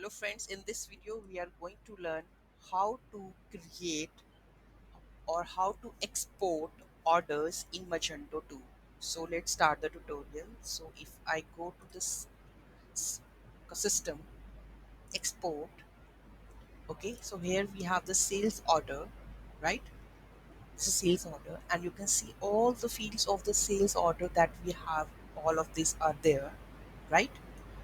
Hello friends, in this video we are going to learn how to create or how to export orders in Magento 2. So let's start the tutorial. So if I go to this s- system, export, okay, so here we have the sales order, right? This is sales order and you can see all the fields of the sales order that we have, all of these are there, right?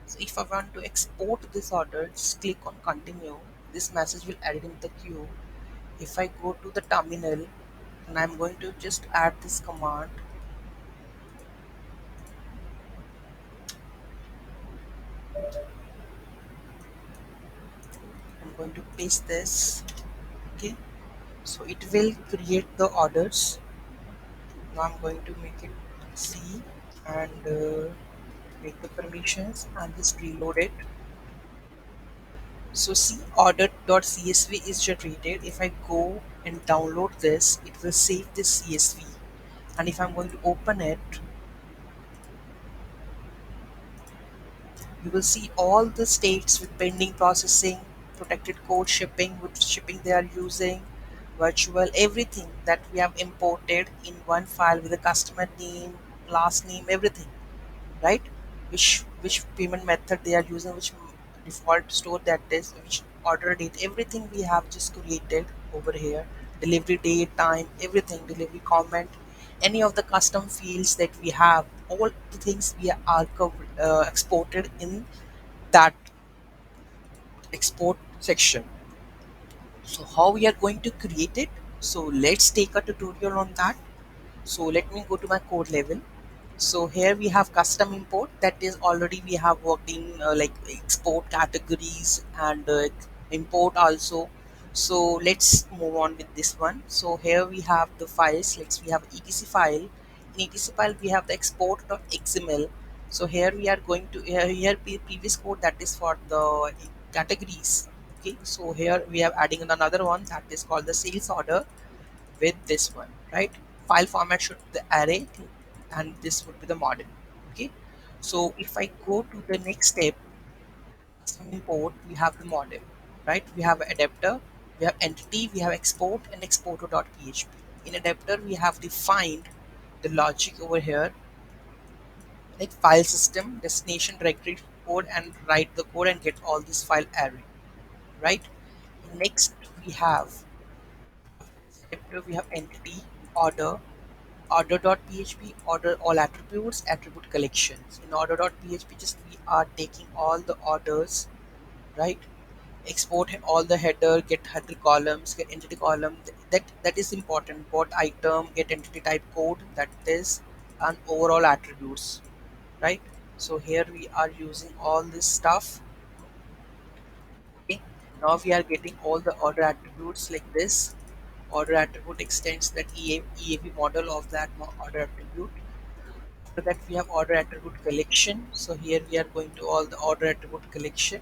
So if I want to export this order, just click on continue. This message will add it in the queue. If I go to the terminal and I'm going to just add this command, I'm going to paste this, okay? So it will create the orders. Now I'm going to make it C and make the permissions and just reload it. So see order.csv is generated. If I go and download this, it will save this CSV. And if I'm going to open it, you will see all the states with pending processing, protected code shipping, which shipping they are using, virtual, everything that we have imported in one file with the customer name, last name, everything, right? Which payment method they are using, which default store that is, which order date, everything we have just created over here. Delivery date, time, everything, delivery comment, any of the custom fields that we have, all the things we are exported in that export section. So how we are going to create it? So let's take a tutorial on that. So let me go to my code level. So here we have custom import, that is already we have worked in like export categories and import also. So let's move on with this one. So here we have the files. Let's we have etc file. In etc file we have the export.xml. So here we are going to previous code that is for the categories. Okay, so here we are adding another one that is called the sales order with this one, right? File format should be the array and this would be the model. Okay, so if I go to the next step, custom import, we have the model, right? We have adapter, we have entity, we have export and exporter.php. In adapter we have defined the logic over here, like file system destination directory code, and write the code and get all this file array, right? Next we have adapter, we have entity, order, order.php, order all attributes, attribute collections. In order.php, just we are taking all the orders, right? Export all the header, get header columns, get entity column. That is important. Bot item, get entity type code. That is an overall attributes, right? So here we are using all this stuff. Okay. Now we are getting all the order attributes like this. Order attribute extends that EAB model of that order attribute. After that we have order attribute collection. So here we are going to all the order attribute collection.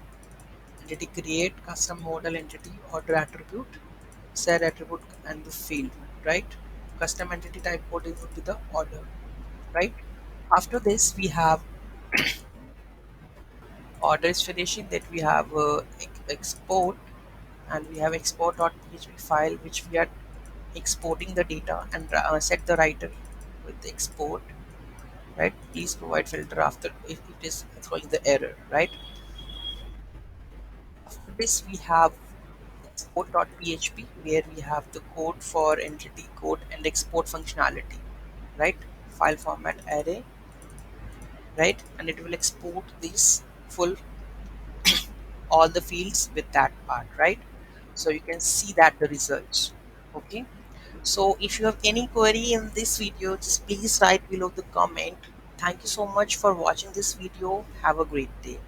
Entity create, custom model entity, order attribute, set attribute and the field, right? Custom entity type code would be the order, right? After this we have order is finishing, that we have export, and we have export.php file which we are exporting the data and set the writer with the export, right? Please provide filter after if it is throwing the error, right? After this we have export.php where we have the code for entity code and export functionality, right? File format array, right? And it will export this full all the fields with that part, right? So you can see that the results. Okay, so if you have any query in this video, just please write below the comment. Thank you so much for watching this video. Have a great day.